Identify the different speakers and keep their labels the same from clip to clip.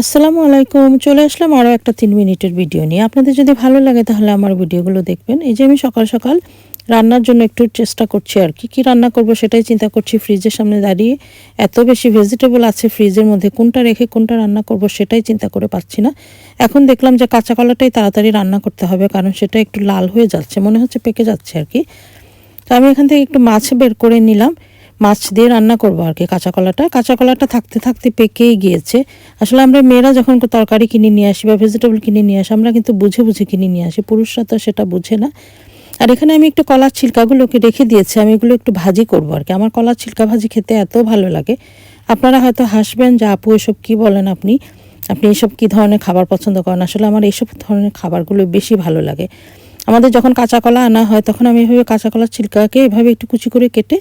Speaker 1: আসসালামু আলাইকুম। চলে আসলাম আরও একটা ৩ মিনিটের ভিডিও নিয়ে। আপনাদের যদি ভালো লাগে তাহলে আমার ভিডিওগুলো দেখবেন। এই যে আমি সকাল, সকাল রান্নার জন্য একটু চেষ্টা করছি আরকি। কি রান্না করব সেটাই চিন্তা করছি ফ্রিজের সামনে দাঁড়িয়ে। এত বেশি ভেজিটেবল আছে ফ্রিজের মধ্যে কোনটা রেখে কোনটা রান্না করব সেটাই চিন্তা করে পাচ্ছি না। এখন দেখলাম যে কাঁচা কলাটাই তাড়াতাড়ি রান্না করতে হবে, কারণ সেটা একটু লাল হয়ে যাচ্ছে। মনে হচ্ছে পেকে যাচ্ছে আরকি। তো আমি এখান থেকে একটু মাছ বের করে নিলাম। মাছ দিয়ে রান্না করবো আর কি কাঁচা কলাটা। কাঁচা কলাটা থাকতে, থাকতে পেকেই গিয়েছে। আসলে আমরা মেয়েরা যখন তরকারি কিনে নিয়ে আসি বা ভেজিটেবল কিনে নিয়ে আসি, আমরা কিন্তু বুঝে, বুঝে কিনে নিয়ে আসি। পুরুষরা তো সেটা বুঝে না। আর এখানে আমি একটু কলার ছিলকাগুলোকে রেখে দিয়েছি। আমি এগুলো একটু ভাজি করবো আর কি। আমার কলার ছিলকা ভাজি খেতে এত ভালো লাগে। আপনারা হয়তো হাসবেন যে আপু এসব কী বলেন আপনি? আপনি এসব কী ধরনের খাবার পছন্দ করেন? আসলে আমার এইসব ধরনের খাবারগুলো বেশি ভালো লাগে। আমাদের যখন কাঁচা কলা আনা হয় তখন আমি এভাবে কাঁচা কলার ছিলকাকে এভাবে একটু কুচি করে কেটে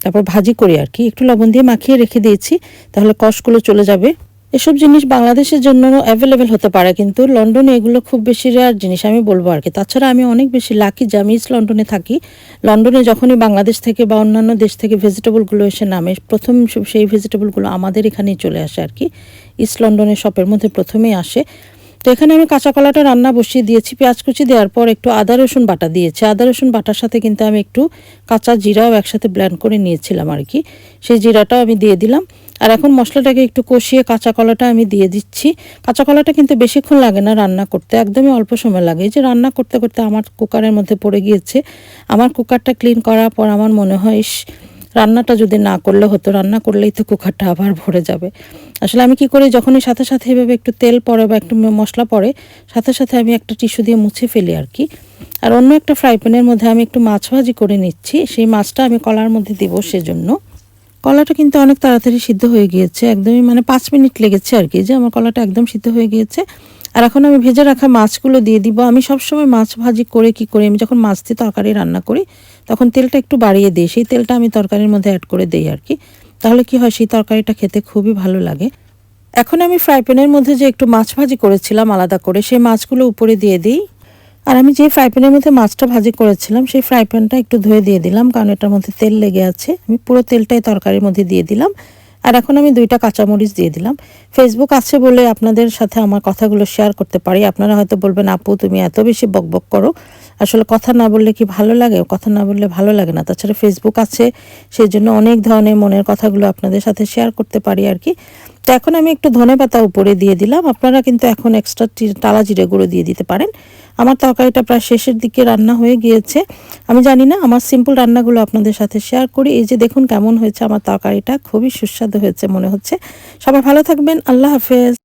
Speaker 1: তারপর ভাজি করি আর কি। একটু লবণ দিয়ে মাখিয়ে রেখে দিয়েছি, তাহলে কষগুলো চলে যাবে। এসব জিনিস বাংলাদেশের জন্য অ্যাভেলেবেল হতে পারে, কিন্তু লন্ডনে এগুলো খুব বেশি রেয়ার জিনিস আমি বলবো আর কি। তাছাড়া আমি অনেক বেশি লাকি যে আমি ইস্ট লন্ডনে থাকি। লন্ডনে যখনই বাংলাদেশ থেকে বা অন্যান্য দেশ থেকে ভেজিটেবলগুলো এসে নামে, প্রথম সেই ভেজিটেবলগুলো আমাদের এখানেই চলে আসে আর কি। ইস্ট লন্ডনের শপের মধ্যে প্রথমেই আসে। তো এখানে আমি কাঁচা কলাটা রান্না বসিয়ে দিয়েছি। পেঁয়াজ কুচি দেওয়ার পর একটু আদা রসুন বাটা দিয়েছি। আদা রসুন বাটার সাথে কিন্তু আমি একটু কাঁচা জিরাও একসাথে ব্লেন্ড করে নিয়েছিলাম আর কি। সেই জিরাটাও আমি দিয়ে দিলাম। আর এখন মশলাটাকে একটু কষিয়ে কাঁচা কলাটা আমি দিয়ে দিচ্ছি। কাঁচা কলাটা কিন্তু বেশিক্ষণ লাগে না রান্না করতে, একদমই অল্প সময় লাগে। এই যে রান্না করতে করতে আমার কুকারের মধ্যে পড়ে গিয়েছে। আমার কুকারটা ক্লিন করার পর আমার মনে হয় রান্নাটা যদি না করলে হতো, রান্না করলেই তো কুকারটা আবার ভরে যাবে। আসলে আমি কি করি, যখনই সাথে সাথে এভাবে একটু তেল পড়ে বা একটু মশলা পড়ে, সাথে সাথে আমি একটা টিস্যু দিয়ে মুছে ফেলি আর কি। আর অন্য একটা ফ্রাই প্যানের মধ্যে আমি একটু মাছ ভাজি করে নিচ্ছি। সেই মাছটা আমি কলার মধ্যে দিব সেজন্য। কলাটা কিন্তু অনেক তাড়াতাড়ি সিদ্ধ হয়ে গিয়েছে, একদমই 5 মিনিট লেগেছে আর কি। যে আমার কলাটা একদম সিদ্ধ হয়ে গিয়েছে। আর এখন আমি ভেজে রাখা মাছগুলো দিয়ে দিব। আমি সবসময় মাছ ভাজি করে কি করি, আমি যখন মাছ দিয়ে তরকারি রান্না করি তখন তেলটা একটু বাড়িয়ে দিই। সেই তেলটা আমি তরকারির মধ্যে অ্যাড করে দেই আর কি। তাহলে কি হয়, সেই তরকারিটা খেতে খুবই ভালো লাগে। এখন আমি ফ্রাই প্যানের মধ্যে যে একটু মাছ ভাজি করেছিলাম আলাদা করে, সেই মাছগুলো উপরে দিয়ে দিই। আর আমি যে ফ্রাই প্যানের মধ্যে মাছটা ভাজি করেছিলাম সেই ফ্রাই প্যানটা একটু ধুয়ে দিয়ে দিলাম, কারণ এটার মধ্যে তেল লেগে আছে। আমি পুরো তেলটাই তরকারির মধ্যে দিয়ে দিলাম। আর এখন আমি 2টা কাঁচামরিচ দিয়ে দিলাম। ফেসবুক আছে বলে আপনাদের সাথে আমার কথাগুলো শেয়ার করতে পারি। আপনারা হয়তো বলবেন আপু তুমি এত বেশি বকবক করো, আসলে কথা না বললে কি ভালো লাগে? কথা না বললে ভালো লাগে না। তাছাড়া ফেসবুক আছে, সেই জন্য অনেক ধরনের মনের কথাগুলো আপনাদের সাথে শেয়ার করতে পারি আর কি। তো এখন আমি একটু ধনেপাতা উপরে দিয়ে দিলাম। আপনারা কিন্তু এখন এক্সট্রা টালা জিরে গুঁড়ো দিয়ে দিতে পারেন। আমার তরকারিটা প্রায় শেষের দিকে রান্না হয়ে গিয়েছে। আমি জানি না, আমার সিম্পল রান্নাগুলো আপনাদের সাথে শেয়ার করি। এই যে দেখুন কেমন হয়েছে আমার তরকারিটা, খুবই সুস্বাদু হয়েছে মনে হচ্ছে। সবাই ভালো থাকবেন। আল্লাহ হাফেজ।